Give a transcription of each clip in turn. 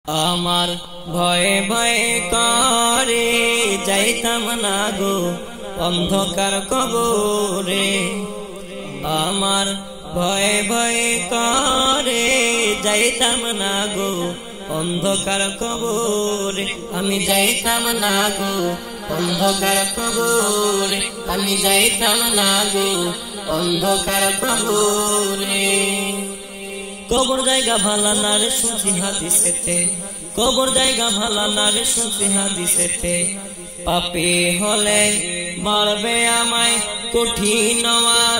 আমার ভয়ে ভয়ে করে যাইতাম না গো অন্ধকার কবরে। আমার ভয়ে ভয়ে করে যাইতাম না গো অন্ধকার কবরে। আমি যাইতাম না গো অন্ধকার কবরে। আমি যাইতাম না গো অন্ধকার কবরে। কবর জায়গা ভালা না রে শুনছি হাদিসেতে, কবর জায়গা ভালা না রে শুনছি হাদিসেতে। পাপী হলে মারবে আমায় কঠিন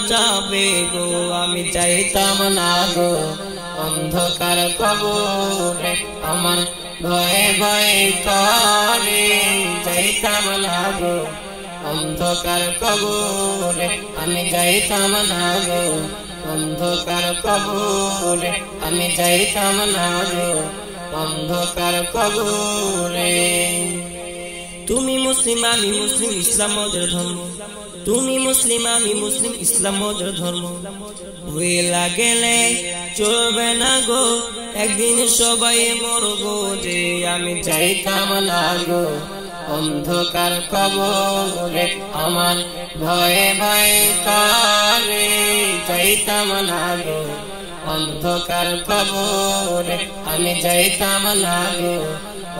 যাবে গো। আমি চাইতাম না গো অন্ধকার কবরে। আমার ভয়ে ভয়ে করে যাইতাম না গো অন্ধকার কবরে। আমি যাইতাম না গো অন্ধকার কবরে। আমি যাইতাম না গো অন্ধকার কবরে। তুমি মুসলিম আমি মুসলিম ইসলাম ওদের ধর্ম। তুমি মুসলিম আমি মুসলিম ইসলাম ওদের ধর্ম। হইলা গেলে চলবে না গো একদিন সবাই মরবো যে। আমি যাইতাম না গো অন্ধকার কবরে। আমার ভয়ে ভয়ে করে যাইতাম না গো অন্ধকার কবরে। আমি যাইতাম না গো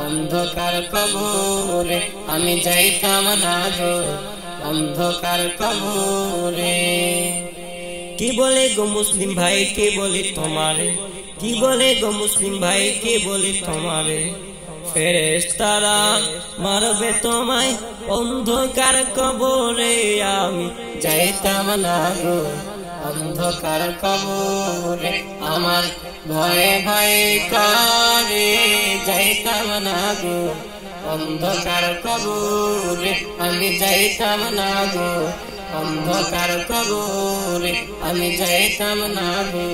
অন্ধকার কবরে। আমি যাইতাম না গো অন্ধকার কবরে। কি বলে গো মুসলিম ভাই কে বলে তোমারে? কি বলে গো মুসলিম ভাই কে বলে তোমারে? ফেরেশতারা মারবে তোমায় অন্ধকার কবরে। আমি যাইতাম না গো অন্ধকার কবরে। আমার ভয়ে ভয়ে করে যাইতাম না গো অন্ধকার কবরে। আমি যাইতাম না গো অন্ধকার কবরে। আমি যাইতাম না গো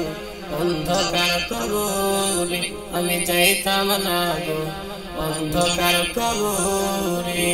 অন্ধকার কবরে। আমি যাইতাম না গো অন্ধকার কবরে।